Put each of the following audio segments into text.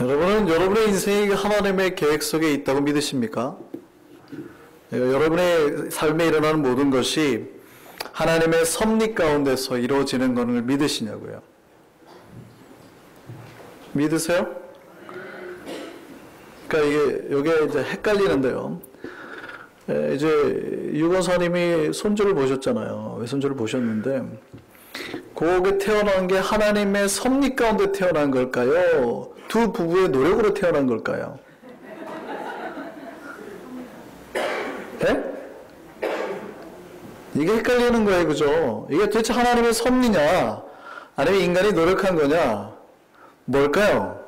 여러분은 여러분의 인생이 하나님의 계획 속에 있다고 믿으십니까? 여러분의 삶에 일어나는 모든 것이 하나님의 섭리 가운데서 이루어지는 것을 믿으시냐고요? 믿으세요? 그러니까 이게 이제 헷갈리는데요. 이제 유건사님이 손주를 보셨잖아요. 외손주를 보셨는데, 그게 태어난 게 하나님의 섭리 가운데 태어난 걸까요? 두 부부의 노력으로 태어난 걸까요? 네? 이게 헷갈리는 거예요, 그죠? 이게 도대체 하나님의 섭리냐, 아니면 인간이 노력한 거냐, 뭘까요?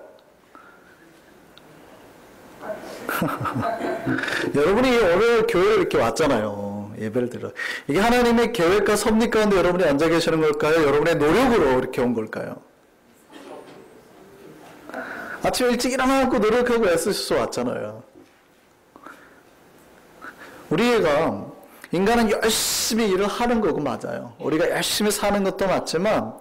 여러분이 오늘 교회를 이렇게 왔잖아요. 예배를 들어. 이게 하나님의 계획과 섭리 가운데 여러분이 앉아 계시는 걸까요? 여러분의 노력으로 이렇게 온 걸까요? 아침 일찍 일어나고 노력하고 애쓰셔서 왔잖아요. 우리가 인간은 열심히 일을 하는 거고 맞아요. 우리가 열심히 사는 것도 맞지만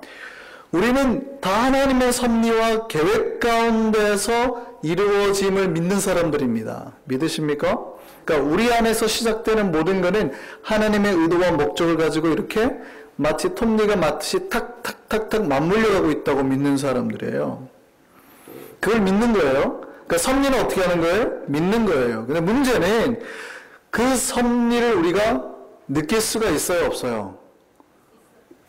우리는 다 하나님의 섭리와 계획 가운데서 이루어짐을 믿는 사람들입니다. 믿으십니까? 그러니까 우리 안에서 시작되는 모든 것은 하나님의 의도와 목적을 가지고 이렇게 마치 톱니가 마치 탁탁탁탁 맞물려가고 있다고 믿는 사람들이에요. 그걸 믿는 거예요. 그러니까 섭리는 어떻게 하는 거예요? 믿는 거예요. 근데 문제는 그 섭리를 우리가 느낄 수가 있어요, 없어요?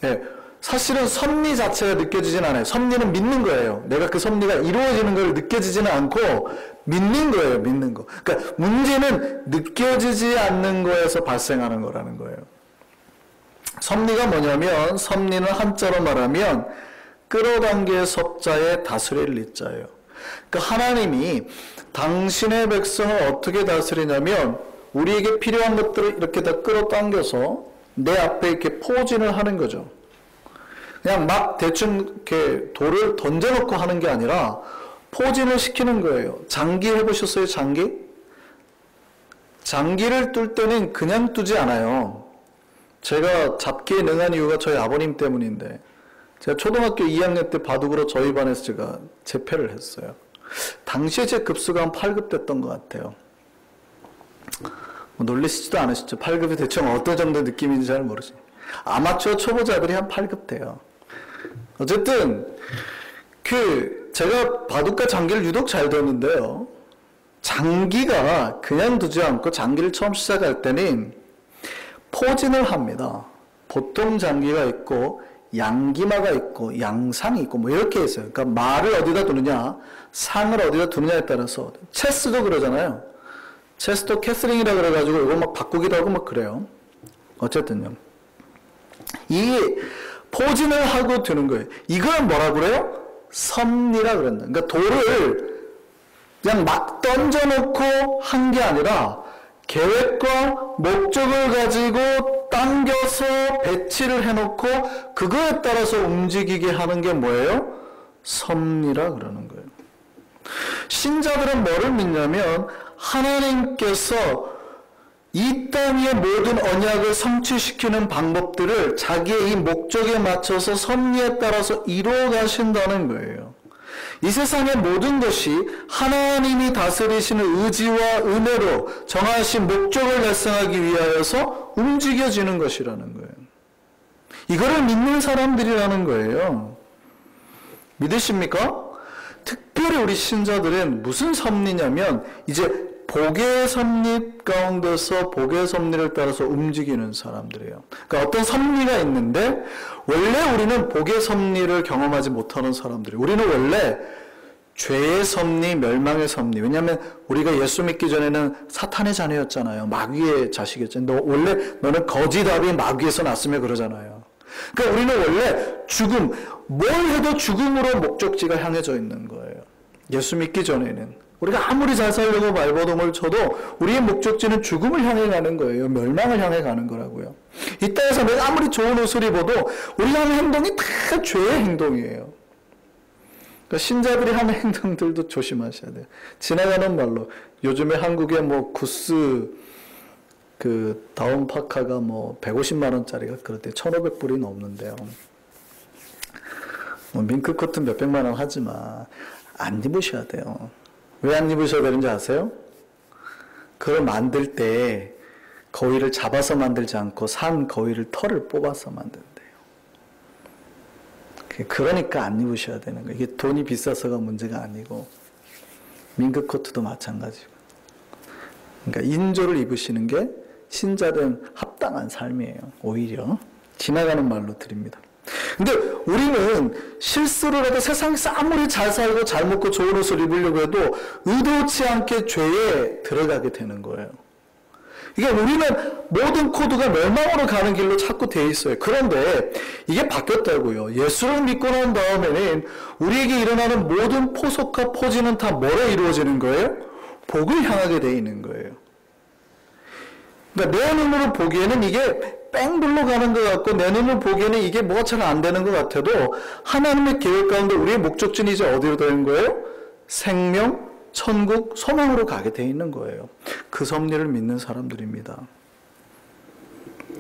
네. 사실은 섭리 자체가 느껴지진 않아요. 섭리는 믿는 거예요. 내가 그 섭리가 이루어지는 걸 느껴지지는 않고 믿는 거예요. 믿는 거. 그러니까 문제는 느껴지지 않는 거에서 발생하는 거라는 거예요. 섭리가 뭐냐면 섭리는 한자로 말하면 끌어당길 섭자에 다스릴 리자예요. 그러니까 하나님이 당신의 백성을 어떻게 다스리냐면 우리에게 필요한 것들을 이렇게 다 끌어당겨서 내 앞에 이렇게 포진을 하는 거죠. 그냥 막 대충 이렇게 돌을 던져놓고 하는 게 아니라 포진을 시키는 거예요. 장기 해보셨어요? 장기? 장기를 뚫 때는 그냥 뚫지 않아요. 제가 잡기에 능한 이유가 저희 아버님 때문인데 제가 초등학교 2학년 때 바둑으로 저희 반에서 제가 재패를 했어요. 당시에 제 급수가 한 8급 됐던 것 같아요. 뭐 놀리시지도 않으시죠? 8급이 대충 어떤 정도 느낌인지 잘 모르지. 아마추어 초보자들이 한 8급 돼요. 어쨌든 제가 바둑과 장기를 유독 잘 뒀는데요. 장기가 그냥 두지 않고 장기를 처음 시작할 때는 포진을 합니다. 보통 장기가 있고 양기마가 있고 양상이 있고 뭐 이렇게 있어요. 그러니까 말을 어디다 두느냐, 상을 어디다 두느냐에 따라서 체스도 그러잖아요. 체스도 캐슬링이라 그래가지고 이거 막 바꾸기도 하고 막 그래요. 어쨌든요. 이 포진을 하고 두는 거예요. 이걸 뭐라 그래요? 섭리라 그런다. 그러니까 돌을 그냥 막 던져놓고 한 게 아니라 계획과 목적을 가지고 당겨서 배치를 해놓고 그거에 따라서 움직이게 하는 게 뭐예요? 섭리라 그러는 거예요. 신자들은 뭐를 믿냐면 하나님께서 이 땅 위의 모든 언약을 성취시키는 방법들을 자기의 이 목적에 맞춰서 섭리에 따라서 이루어 가신다는 거예요. 이 세상의 모든 것이 하나님이 다스리시는 의지와 은혜로 정하신 목적을 달성하기 위하여서 움직여지는 것이라는 거예요. 이거를 믿는 사람들이라는 거예요. 믿으십니까? 특별히 우리 신자들은 무슨 섭리냐면 이제 복의 섭리 가운데서 복의 섭리를 따라서 움직이는 사람들이에요. 그러니까 어떤 섭리가 있는데 원래 우리는 복의 섭리를 경험하지 못하는 사람들이에요. 우리는 원래 죄의 섭리, 멸망의 섭리. 왜냐하면 우리가 예수 믿기 전에는 사탄의 자녀였잖아요. 마귀의 자식이었잖아요. 원래 너는 거짓아비 마귀에서 났으며 그러잖아요. 그러니까 우리는 원래 죽음, 뭘 해도 죽음으로 목적지가 향해져 있는 거예요. 예수 믿기 전에는. 우리가 아무리 잘 살려고 발버둥을 쳐도 우리의 목적지는 죽음을 향해 가는 거예요. 멸망을 향해 가는 거라고요. 이 땅에서 내가 아무리 좋은 옷을 입어도 우리가 하는 행동이 다 죄의 행동이에요. 그러니까 신자들이 하는 행동들도 조심하셔야 돼요. 지나가는 말로 요즘에 한국에 뭐 구스 다운 파카가 뭐 150만 원짜리가 그럴 때 1,500불이 넘는데요. 뭐 밍크 코트 몇백만 원 하지만 안 입으셔야 돼요. 왜 안 입으셔야 되는지 아세요? 그걸 만들 때 거위를 잡아서 만들지 않고 산 거위를 털을 뽑아서 만든대요. 그러니까 안 입으셔야 되는 거예요. 이게 돈이 비싸서가 문제가 아니고 밍크 코트도 마찬가지고. 그러니까 인조를 입으시는 게 신자된 합당한 삶이에요. 오히려 지나가는 말로 드립니다. 근데 우리는 실수를 해도 세상에서 아무리 잘 살고 잘 먹고 좋은 옷을 입으려고 해도 의도치 않게 죄에 들어가게 되는 거예요. 이게 우리는 모든 코드가 멸망으로 가는 길로 자꾸 돼 있어요. 그런데 이게 바뀌었다고요. 예수를 믿고 난 다음에는 우리에게 일어나는 모든 포석과 포지는 다 뭐로 이루어지는 거예요? 복을 향하게 돼 있는 거예요. 그러니까 내 눈으로 보기에는 이게 뺑 둘러가는 것 같고 내 눈으로 보기에는 이게 뭐가 잘 안 되는 것 같아도 하나님의 계획 가운데 우리의 목적지는 이제 어디로 되는 거예요? 생명, 천국, 소망으로 가게 돼 있는 거예요. 그 섭리를 믿는 사람들입니다.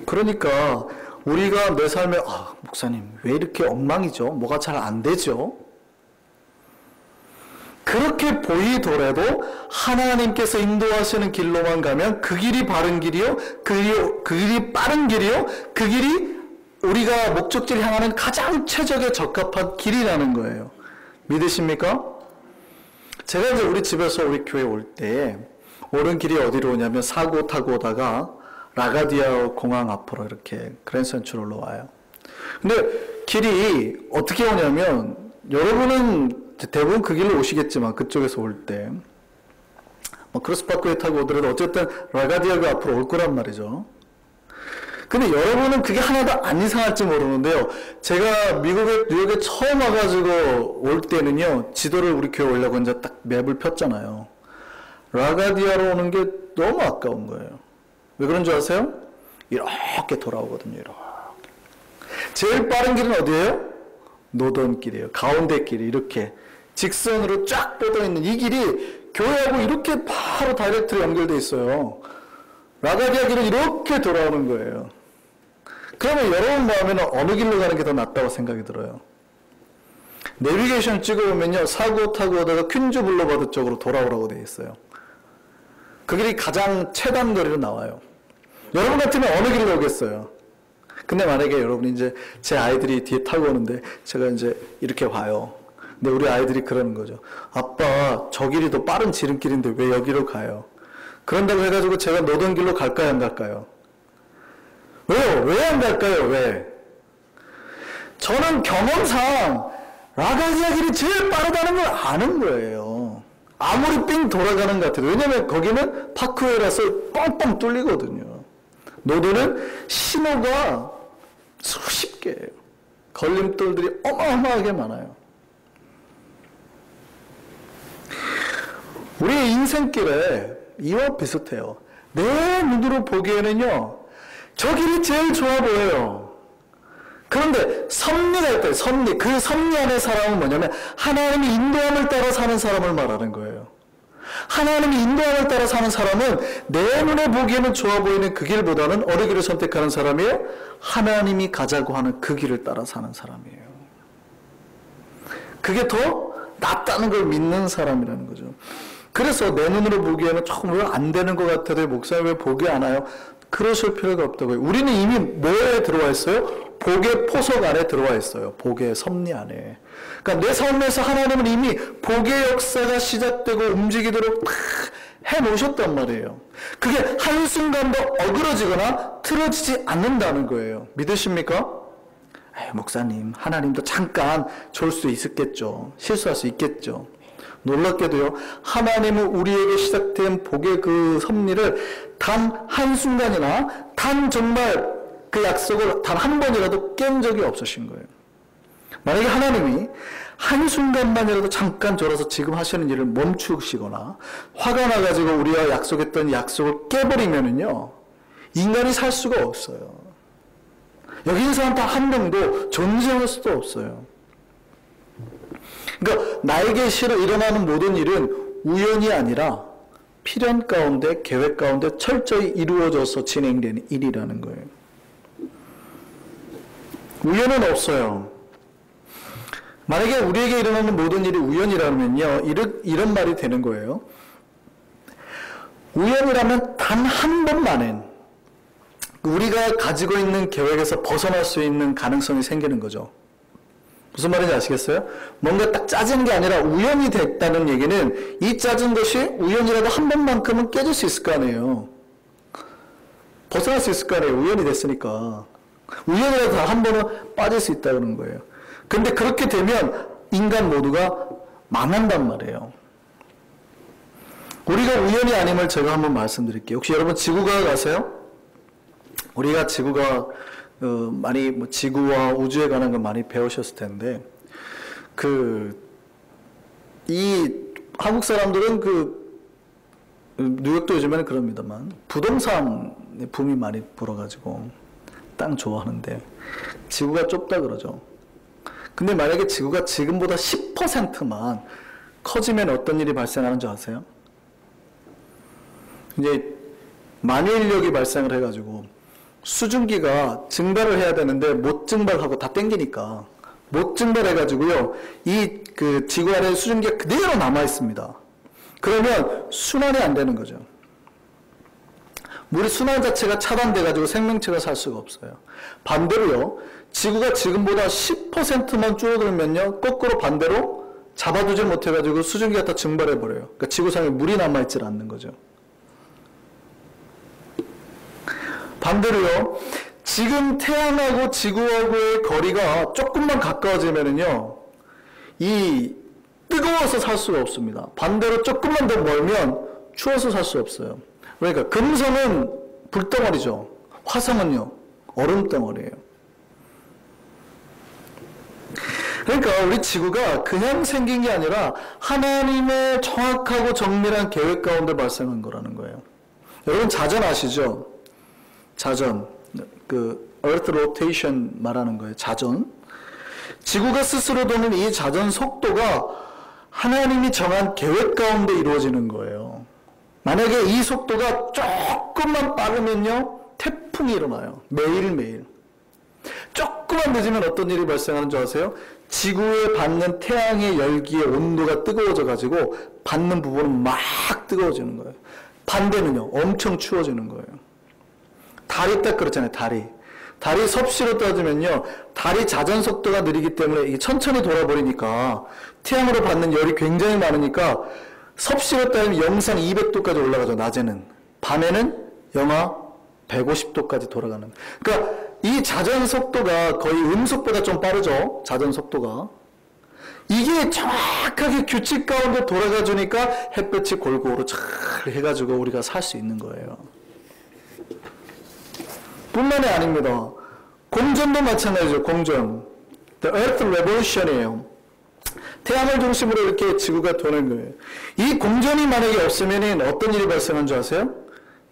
그러니까 우리가 내 삶에 목사님 왜 이렇게 엉망이죠? 뭐가 잘 안 되죠? 그렇게 보이더라도 하나님께서 인도하시는 길로만 가면 그 길이 바른 길이요, 그 길이 빠른 길이요, 그 길이 우리가 목적지를 향하는 가장 최적에 적합한 길이라는 거예요. 믿으십니까? 제가 이제 우리 집에서 우리 교회 올 때 오는 길이 어디로 오냐면 사고 타고 오다가 라가디아 공항 앞으로 이렇게 그랜드 센트럴로 와요. 근데 길이 어떻게 오냐면 여러분은 대부분 그 길로 오시겠지만 그쪽에서 올 때 뭐 크로스파크에 타고 오더라도 어쨌든 라가디아가 앞으로 올 거란 말이죠. 근데 여러분은 그게 하나도 안 이상할지 모르는데요. 제가 미국에 뉴욕에 처음 와가지고 올 때는요. 지도를 우리 교회 오려고 이제 딱 맵을 폈잖아요. 라가디아로 오는 게 너무 아까운 거예요. 왜 그런 줄 아세요? 이렇게 돌아오거든요. 이렇게. 제일 빠른 길은 어디예요? 노던길이에요. 가운데 길이 이렇게 직선으로 쫙 뻗어있는 이 길이 교회하고 이렇게 바로 다이렉트로 연결되어 있어요. 라가디아 길은 이렇게 돌아오는 거예요. 그러면 여러분 마음에는 어느 길로 가는 게 더 낫다고 생각이 들어요? 내비게이션 찍어보면요. 사고 타고 오다가 퀸즈 블루버드 쪽으로 돌아오라고 되어 있어요. 그 길이 가장 최단 거리로 나와요. 여러분 같으면 어느 길로 오겠어요? 근데 만약에 여러분이 이제 제 아이들이 뒤에 타고 오는데 제가 이제 이렇게 봐요. 근데 우리 아이들이 그러는 거죠. 아빠, 저 길이 더 빠른 지름길인데 왜 여기로 가요? 그런다고 해가지고 제가 노던 길로 갈까요, 안 갈까요? 왜요? 왜 안 갈까요? 왜? 저는 경험상 라가디아 길이 제일 빠르다는 걸 아는 거예요. 아무리 삥 돌아가는 것 같아도. 왜냐면 거기는 파크웨이라서 뻥뻥 뚫리거든요. 노도는 신호가 수십 개예요. 걸림돌들이 어마어마하게 많아요. 우리의 인생길에 이와 비슷해요. 내 눈으로 보기에는요, 저 길이 제일 좋아 보여요. 그런데 섭리가 있대요. 섭리. 그 섭리 안의 사람은 뭐냐면 하나님이 인도함을 따라 사는 사람을 말하는 거예요. 하나님이 인도함을 따라 사는 사람은 내 눈에 보기에는 좋아 보이는 그 길보다는 어느 길을 선택하는 사람이에요? 하나님이 가자고 하는 그 길을 따라 사는 사람이에요. 그게 더 낫다는 걸 믿는 사람이라는 거죠. 그래서 내 눈으로 보기에는 조금 왜 안 되는 것 같아도 목사님 왜 보기 안 와요? 그러실 필요가 없다고요. 우리는 이미 뭐에 들어와 있어요? 복의 포석 안에 들어와 있어요. 복의 섭리 안에. 그러니까 내 삶에서 하나님은 이미 복의 역사가 시작되고 움직이도록 탁 해놓으셨단 말이에요. 그게 한순간도 어그러지거나 틀어지지 않는다는 거예요. 믿으십니까? 목사님, 하나님도 잠깐 좋을 수 있겠죠. 실수할 수 있겠죠. 놀랍게도요, 하나님은 우리에게 시작된 복의 그 섭리를 단 한순간이나 단 정말 그 약속을 단 한 번이라도 깬 적이 없으신 거예요. 만약에 하나님이 한순간만이라도 잠깐 졸아서 지금 하시는 일을 멈추시거나 화가 나가지고 우리와 약속했던 약속을 깨버리면은요, 인간이 살 수가 없어요. 여기 있는 사람 단 한 명도 존재할 수도 없어요. 그러니까 나에게 일어나는 모든 일은 우연이 아니라 필연 가운데 계획 가운데 철저히 이루어져서 진행되는 일이라는 거예요. 우연은 없어요. 만약에 우리에게 일어나는 모든 일이 우연이라면요, 이런 말이 되는 거예요. 우연이라면 단 한 번만은 우리가 가지고 있는 계획에서 벗어날 수 있는 가능성이 생기는 거죠. 무슨 말인지 아시겠어요? 뭔가 딱 짜진 게 아니라 우연이 됐다는 얘기는 이 짜진 것이 우연이라도 한 번만큼은 깨질 수 있을 거 아니에요. 벗어날 수 있을 거 아니에요. 우연이 됐으니까. 우연이라도 한 번은 빠질 수 있다는 거예요. 근데 그렇게 되면 인간 모두가 망한단 말이에요. 우리가 우연이 아님을 제가 한번 말씀드릴게요. 혹시 여러분 지구과학 아세요? 우리가 지구가 많이 지구와 우주에 관한 걸 많이 배우셨을 텐데 이 한국 사람들은 뉴욕도 요즘에는 그럽니다만 부동산에 붐이 많이 불어가지고 땅 좋아하는데 지구가 좁다 그러죠. 근데 만약에 지구가 지금보다 10%만 커지면 어떤 일이 발생하는 줄 아세요? 이제 만유인력이 발생을 해가지고 수증기가 증발을 해야 되는데 못 증발하고 다 땡기니까 못 증발해가지고요, 이 지구 안에 수증기가 그대로 남아 있습니다. 그러면 순환이 안 되는 거죠. 물의 순환 자체가 차단돼가지고 생명체가 살 수가 없어요. 반대로요, 지구가 지금보다 10%만 줄어들면요, 거꾸로 반대로 잡아두지 못해가지고 수증기가 다 증발해버려요. 그러니까 지구상에 물이 남아있질 않는 거죠. 반대로요, 지금 태양하고 지구하고의 거리가 조금만 가까워지면은요, 이 뜨거워서 살 수가 없습니다. 반대로 조금만 더 멀면 추워서 살 수 없어요. 그러니까 금성은 불덩어리죠. 화성은요, 얼음덩어리예요. 그러니까 우리 지구가 그냥 생긴 게 아니라 하나님의 정확하고 정밀한 계획 가운데 발생한 거라는 거예요. 여러분 자전 아시죠? 자전, Earth Rotation 말하는 거예요. 자전. 지구가 스스로 도는 이 자전 속도가 하나님이 정한 계획 가운데 이루어지는 거예요. 만약에 이 속도가 조금만 빠르면요, 태풍이 일어나요. 매일매일. 조금만 늦으면 어떤 일이 발생하는 줄 아세요? 지구에 받는 태양의 열기의 온도가 뜨거워져가지고 받는 부분은 막 뜨거워지는 거예요. 반대는요, 엄청 추워지는 거예요. 달이 딱 그렇잖아요. 달이 섭씨로 따지면요, 달이 자전 속도가 느리기 때문에 이게 천천히 돌아버리니까 태양으로 받는 열이 굉장히 많으니까 섭씨로 따지면 영상 200도까지 올라가죠. 낮에는. 밤에는 영하 150도까지 돌아가는. 그러니까 이 자전 속도가 거의 음속보다 좀 빠르죠. 자전 속도가. 이게 정확하게 규칙 가운데 돌아가 주니까 햇볕이 골고루 잘 해가지고 우리가 살 수 있는 거예요. 뿐만이 아닙니다. 공전도 마찬가지죠. 공전. The Earth Revolution이에요. 태양을 중심으로 이렇게 지구가 도는 거예요. 이 공전이 만약에 없으면 어떤 일이 발생한 줄 아세요?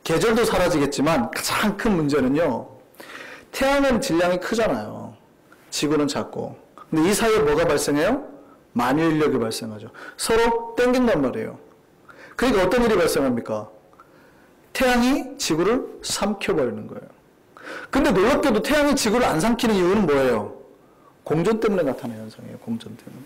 계절도 사라지겠지만 가장 큰 문제는요, 태양은 질량이 크잖아요. 지구는 작고. 근데 이 사이에 뭐가 발생해요? 만유인력이 발생하죠. 서로 땡긴단 말이에요. 그러니까 어떤 일이 발생합니까? 태양이 지구를 삼켜버리는 거예요. 근데 놀랍게도 태양이 지구를 안 삼키는 이유는 뭐예요? 공전 때문에 나타나는 현상이에요. 공전 때문에.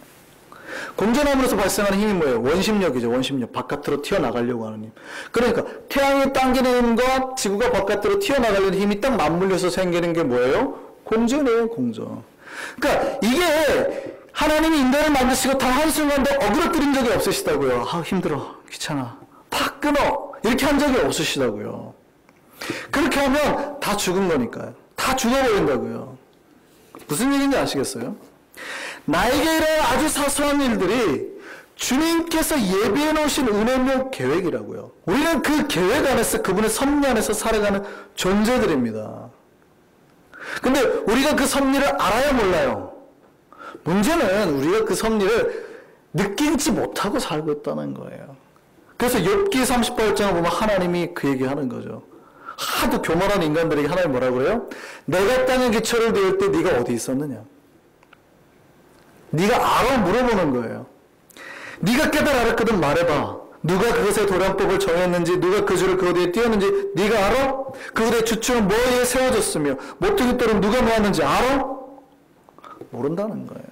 공전함으로써 발생하는 힘이 뭐예요? 원심력이죠. 원심력. 바깥으로 튀어나가려고 하는 힘. 그러니까 태양이 당기는 힘과 지구가 바깥으로 튀어나가려는 힘이 딱 맞물려서 생기는 게 뭐예요? 공전이에요. 공전. 그러니까 이게 하나님이 인간을 만드시고 단 한순간도 어그러뜨린 적이 없으시다고요. 아, 힘들어. 귀찮아. 팍 끊어. 이렇게 한 적이 없으시다고요. 그렇게 하면 다 죽은 거니까요. 다 죽어버린다고요. 무슨 얘기인지 아시겠어요? 나에게 일어난 아주 사소한 일들이 주님께서 예비해 놓으신 은혜며 계획이라고요. 우리는 그 계획 안에서, 그분의 섭리 안에서 살아가는 존재들입니다. 근데 우리가 그 섭리를 알아야 몰라요. 문제는 우리가 그 섭리를 느끼지 못하고 살고 있다는 거예요. 그래서 욥기 38장을 보면 하나님이 그 얘기하는 거죠. 하도 교만한 인간들에게 하나님 뭐라고 그래요? 내가 땅에 기초를 내을 때 네가 어디 있었느냐? 네가 알아? 물어보는 거예요. 네가 깨달았거든 말해봐. 누가 그것의 도량법을 정했는지, 누가 그 줄을 그 어디에 띄었는지 네가 알아? 그들의 주축은 뭐에 세워졌으며 모퉁이돌은 누가 모았는지 알아? 모른다는 거예요.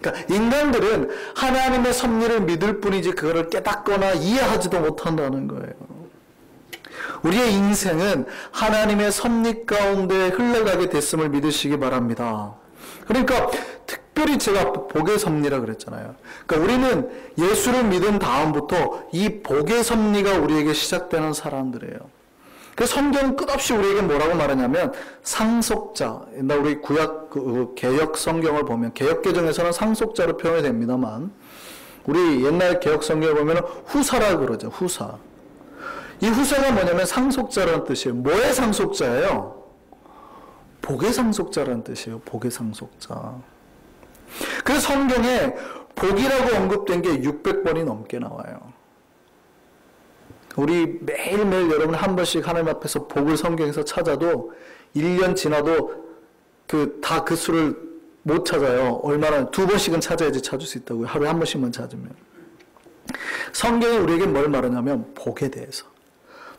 그러니까 인간들은 하나님의 섭리를 믿을 뿐이지 그거를 깨닫거나 이해하지도 못한다는 거예요. 우리의 인생은 하나님의 섭리 가운데 흘러가게 됐음을 믿으시기 바랍니다. 그러니까 특별히 제가 복의 섭리라 그랬잖아요. 그러니까 우리는 예수를 믿은 다음부터 이 복의 섭리가 우리에게 시작되는 사람들이에요. 그 성경은 끝없이 우리에게 뭐라고 말하냐면 상속자. 옛날 우리 구약 개역 성경을 보면 개역 개정에서는 상속자로 표현이 됩니다만 우리 옛날 개역 성경을 보면 후사라 그러죠. 후사. 이 후사가 뭐냐면 상속자라는 뜻이에요. 뭐의 상속자예요? 복의 상속자라는 뜻이에요. 복의 상속자. 그래서 성경에 복이라고 언급된 게 600번이 넘게 나와요. 우리 매일매일 여러분 한 번씩 하나님 앞에서 복을 성경에서 찾아도 1년 지나도 다 그 수를 못 찾아요. 얼마나 2번씩은 찾아야지 찾을 수 있다고요. 하루에 한 번씩만 찾으면. 성경이 우리에게 뭘 말하냐면 복에 대해서.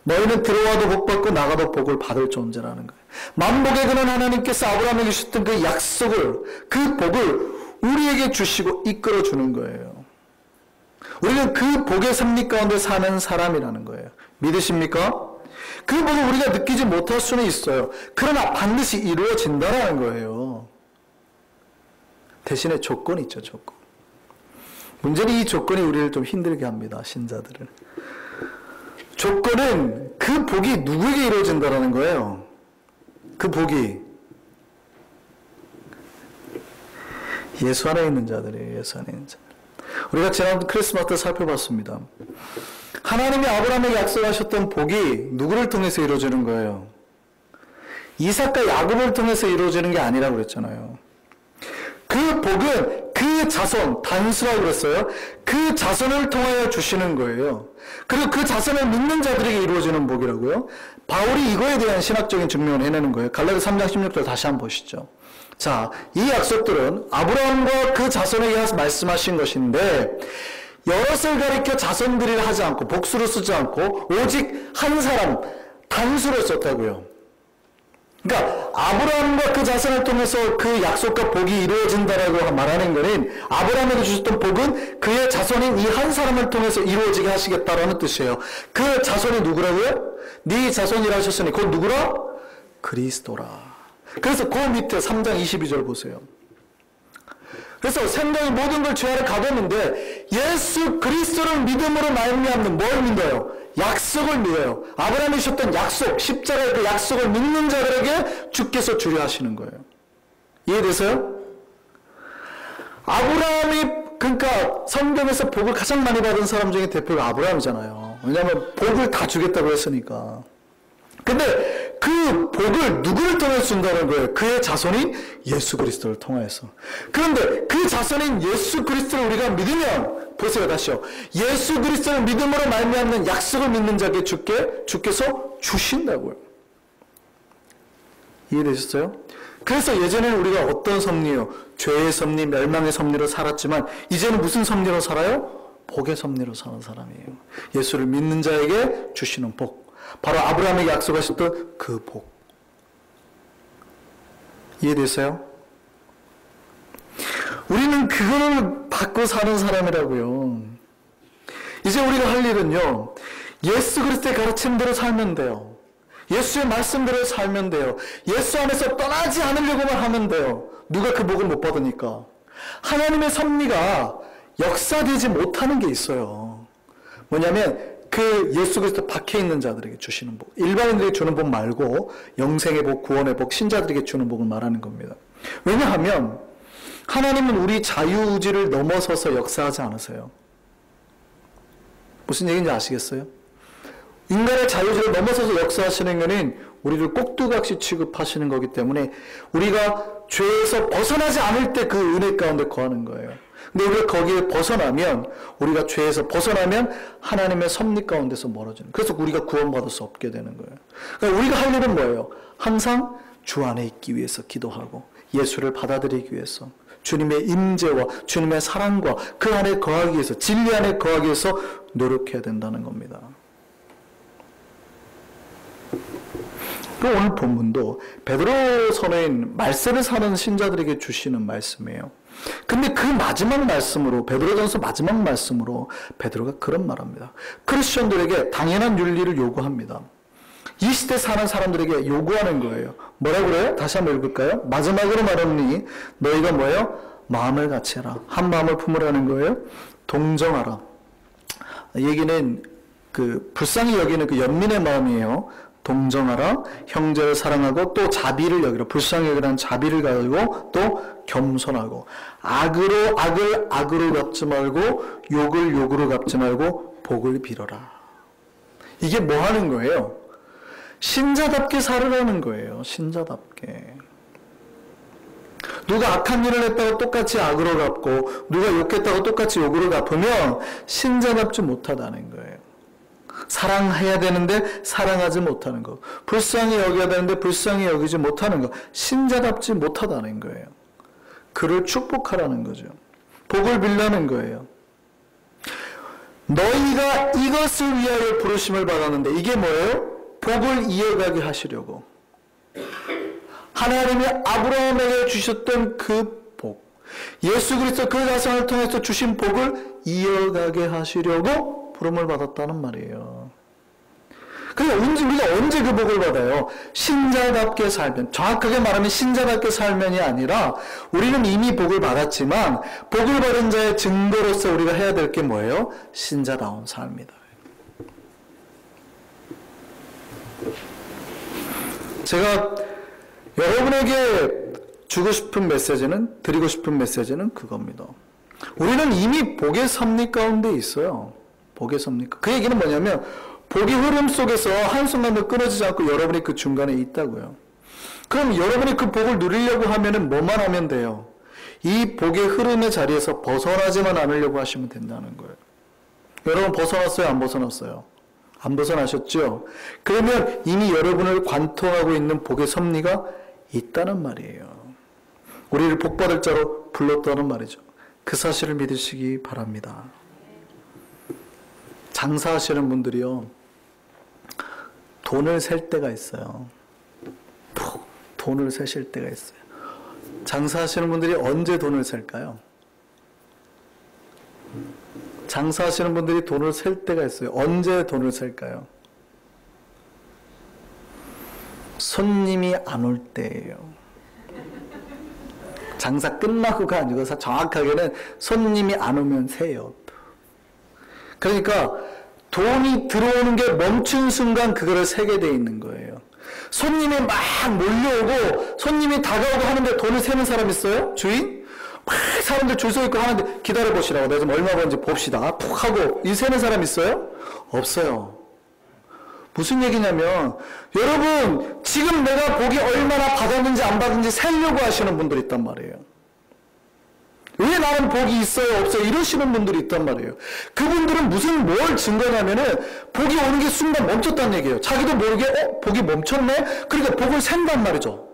너희는 들어와도 복 받고 나가도 복을 받을 존재라는 거예요. 만복의 근원 하나님께서 아브라함에게 주셨던 그 약속을, 그 복을 우리에게 주시고 이끌어 주는 거예요. 우리는 그 복의 섭리 가운데 사는 사람이라는 거예요. 믿으십니까? 그 복을 우리가 느끼지 못할 수는 있어요. 그러나 반드시 이루어진다는 거예요. 대신에 조건이 있죠, 조건. 문제는 이 조건이 우리를 좀 힘들게 합니다, 신자들은. 조건은 그 복이 누구에게 이루어진다는 거예요. 그 복이 예수 안에 있는 자들이에요. 예수 안에 있는 자들. 우리가 지난 크리스마스 때 살펴봤습니다. 하나님이 아브라함에게 약속하셨던 복이 누구를 통해서 이루어지는 거예요? 이삭과 야곱을 통해서 이루어지는 게 아니라고 그랬잖아요. 그 복은 그 자손, 단수라고 그랬어요. 그 자손을 통하여 주시는 거예요. 그리고 그 자손을 믿는 자들에게 이루어지는 복이라고요. 바울이 이거에 대한 신학적인 증명을 해내는 거예요. 갈라디아 3장 16절 다시 한번 보시죠. 자, 이 약속들은 아브라함과 그 자손에 의해서 말씀하신 것인데 여럿을 가리켜 자손들이라 하지 않고 복수로 쓰지 않고 오직 한 사람, 단수로 썼다고요. 그러니까 아브라함과 그 자손을 통해서 그 약속과 복이 이루어진다라고 말하는 것은 아브라함에게 주셨던 복은 그의 자손인 이 한 사람을 통해서 이루어지게 하시겠다라는 뜻이에요. 그 자손이 누구라고요? 네 자손이라 하셨으니 그건 누구라? 그리스도라. 그래서 그 밑에 3장 22절 보세요. 그래서 생명이 모든 걸 죄 아래 가뒀는데 예수 그리스도를 믿음으로 말미암는 뭘 믿어요? 약속을 믿어요. 아브라함이 주셨던 약속, 십자가의 그 약속을 믿는 자들에게 주께서 주려 하시는 거예요. 이해되세요? 아브라함이 그러니까 성경에서 복을 가장 많이 받은 사람 중에 대표가 아브라함이잖아요. 왜냐하면 복을 다 주겠다고 했으니까. 근데 그 복을 누구를 통해서 준다는 거예요? 그의 자손인 예수 그리스도를 통해서. 그런데 그 자손인 예수 그리스도를 우리가 믿으면 보세요 다시요. 예수 그리스도를 믿음으로 말미암는 약속을 믿는 자에게 주께서 주신다고요. 이해되셨어요? 그래서 예전에는 우리가 어떤 섭리요? 죄의 섭리, 멸망의 섭리로 살았지만 이제는 무슨 섭리로 살아요? 복의 섭리로 사는 사람이에요. 예수를 믿는 자에게 주시는 복. 바로 아브라함에게 약속하셨던 그 복. 이해되세요? 우리는 그걸 받고 사는 사람이라고요. 이제 우리가 할 일은요. 예수 그리스도의 가르침대로 살면 돼요. 예수의 말씀대로 살면 돼요. 예수 안에서 떠나지 않으려고만 하면 돼요. 누가 그 복을 못 받으니까. 하나님의 섭리가 역사되지 못하는 게 있어요. 뭐냐면 그 예수 그리스도 박혀 있는 자들에게 주시는 복. 일반인들에게 주는 복 말고 영생의 복, 구원의 복, 신자들에게 주는 복을 말하는 겁니다. 왜냐하면 하나님은 우리 자유의지를 넘어서서 역사하지 않으세요. 무슨 얘기인지 아시겠어요? 인간의 자유의지를 넘어서서 역사하시는 것은 우리를 꼭두각시 취급하시는 거기 때문에 우리가 죄에서 벗어나지 않을 때 그 은혜 가운데 거하는 거예요. 근데 우리가 거기에 벗어나면, 우리가 죄에서 벗어나면 하나님의 섭리 가운데서 멀어지는. 그래서 우리가 구원받을 수 없게 되는 거예요. 그러니까 우리가 할 일은 뭐예요? 항상 주 안에 있기 위해서 기도하고 예수를 받아들이기 위해서 주님의 임재와 주님의 사랑과 그 안에 거하기 위해서, 진리 안에 거하기 위해서 노력해야 된다는 겁니다. 오늘 본문도 베드로 선인 말세를 사는 신자들에게 주시는 말씀이에요. 근데 그 마지막 말씀으로, 베드로전서 마지막 말씀으로 베드로가 그런 말합니다. 크리스천들에게 당연한 윤리를 요구합니다. 이 시대 사는 사람들에게 요구하는 거예요. 뭐라고 그래요? 다시 한번 읽을까요? 마지막으로 말하니 너희가 뭐예요? 마음을 같이 해라. 한 마음을 품으라는 거예요. 동정하라. 얘기는 그 불쌍히 여기는 그 연민의 마음이에요. 동정하라. 형제를 사랑하고 또 자비를 여기라. 불쌍히 여기라는 자비를 가지고 또 겸손하고 악으로 악을 악으로 갚지 말고 욕을 욕으로 갚지 말고 복을 빌어라. 이게 뭐 하는 거예요? 신자답게 살으라는 거예요. 신자답게. 누가 악한 일을 했다고 똑같이 악으로 갚고 누가 욕했다고 똑같이 욕으로 갚으면 신자답지 못하다는 거예요. 사랑해야 되는데 사랑하지 못하는 거. 불쌍히 여겨야 되는데 불쌍히 여기지 못하는 거. 신자답지 못하다는 거예요. 그를 축복하라는 거죠. 복을 빌라는 거예요. 너희가 이것을 위하여 부르심을 받았는데 이게 뭐예요? 복을 이어가게 하시려고. 하나님이 아브라함에게 주셨던 그 복, 예수 그리스도 그 자성을 통해서 주신 복을 이어가게 하시려고 부름을 받았다는 말이에요. 그러니까 우리가 언제 그 복을 받아요? 신자답게 살면, 정확하게 말하면 신자답게 살면이 아니라 우리는 이미 복을 받았지만 복을 받은 자의 증거로서 우리가 해야 될 게 뭐예요? 신자다운 삶이다. 제가 여러분에게 주고 싶은 메시지는, 드리고 싶은 메시지는 그겁니다. 우리는 이미 복의 섭리 가운데 있어요. 복의 섭리. 그 얘기는 뭐냐면 복의 흐름 속에서 한순간도 끊어지지 않고 여러분이 그 중간에 있다고요. 그럼 여러분이 그 복을 누리려고 하면은 뭐만 하면 돼요? 이 복의 흐름의 자리에서 벗어나지만 않으려고 하시면 된다는 거예요. 여러분 벗어났어요? 안 벗어났어요? 안 벗어나셨죠? 그러면 이미 여러분을 관통하고 있는 복의 섭리가 있다는 말이에요. 우리를 복받을 자로 불렀다는 말이죠. 그 사실을 믿으시기 바랍니다. 장사하시는 분들이요, 돈을 셀 때가 있어요. 돈을 세실 때가 있어요. 장사하시는 분들이 언제 돈을 셀까요? 장사하시는 분들이 돈을 셀 때가 있어요. 언제 돈을 셀까요? 손님이 안 올 때예요. 장사 끝나고가 아니고 정확하게는 손님이 안 오면 세요. 그러니까 돈이 들어오는 게 멈춘 순간 그거를 세게 돼 있는 거예요. 손님이 막 몰려오고 손님이 다가오고 하는데 돈을 세는 사람 있어요? 주인? 막 사람들 줄 서 있고 하는데 기다려보시라고. 내가 좀 얼마 버는지 봅시다. 푹 하고 이 세는 사람 있어요? 없어요. 무슨 얘기냐면 여러분 지금 내가 복이 얼마나 받았는지 안 받았는지 세려고 하시는 분들이 있단 말이에요. 왜 나는 복이 있어요 없어요 이러시는 분들이 있단 말이에요. 그분들은 뭘 증거냐면은 복이 오는 게 순간 멈췄다는 얘기예요. 자기도 모르게 복이 멈췄네? 그러니까 복을 센단 말이죠.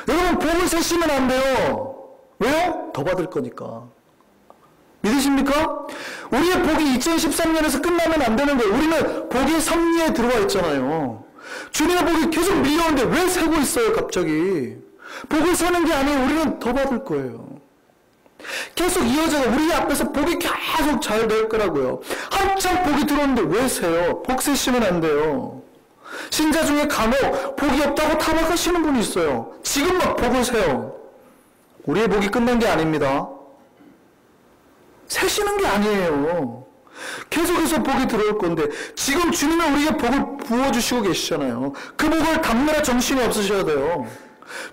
여러분 복을 세시면 안 돼요. 왜요? 더 받을 거니까. 믿으십니까? 우리의 복이 2013년에서 끝나면 안 되는 거예요. 우리는 복의 섭리에 들어와 있잖아요. 주님의 복이 계속 밀려오는데 왜 세고 있어요 갑자기? 복을 세는 게 아니에요. 우리는 더 받을 거예요. 계속 이어져서 우리 앞에서 복이 계속 잘 될 거라고요. 한참 복이 들어오는데 왜 세요? 복 세시면 안 돼요. 신자 중에 간혹 복이 없다고 타박하시는 분이 있어요. 지금 막 복을 세요. 우리의 복이 끝난 게 아닙니다. 세시는 게 아니에요. 계속해서 복이 들어올 건데 지금 주님은 우리에게 복을 부어주시고 계시잖아요. 그 복을 담느라 정신이 없으셔야 돼요.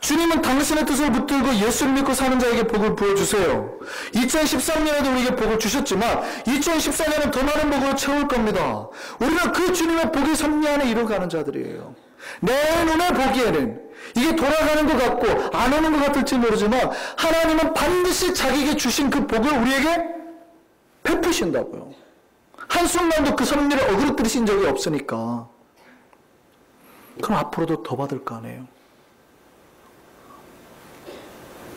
주님은 당신의 뜻을 붙들고 예수를 믿고 사는 자에게 복을 부어주세요. 2013년에도 우리에게 복을 주셨지만 2014년은 더 많은 복으로 채울 겁니다. 우리는 그 주님의 복의 섭리 안에 이뤄가는 자들이에요. 내 눈에 보기에는 이게 돌아가는 것 같고 안 오는 것 같을지 모르지만 하나님은 반드시 자기에게 주신 그 복을 우리에게 베푸신다고요. 한순간도 그 섭리를 어그러뜨리신 적이 없으니까. 그럼 앞으로도 더 받을 거 아니에요.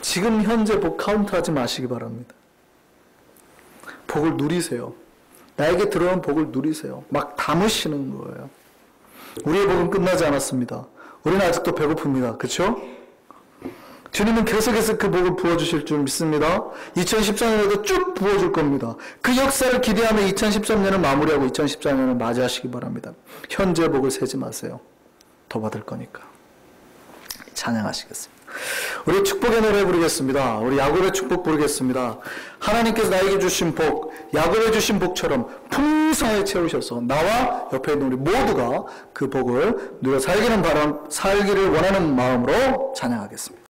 지금 현재 복 카운트하지 마시기 바랍니다. 복을 누리세요. 나에게 들어온 복을 누리세요. 막 담으시는 거예요. 우리의 복은 끝나지 않았습니다. 우리는 아직도 배고픕니다. 그렇죠? 주님은 계속해서 그 복을 부어주실 줄 믿습니다. 2014년에도 쭉 부어줄 겁니다. 그 역사를 기대하며 2013년을 마무리하고 2014년을 맞이하시기 바랍니다. 현재 복을 세지 마세요. 더 받을 거니까. 찬양하시겠습니다. 우리 축복의 노래 부르겠습니다. 우리 야곱의 축복 부르겠습니다. 하나님께서 나에게 주신 복, 야곱에 주신 복처럼 풍성하게 채우셔서 나와 옆에 있는 우리 모두가 그 복을 누려 살기를 원하는 마음으로 찬양하겠습니다.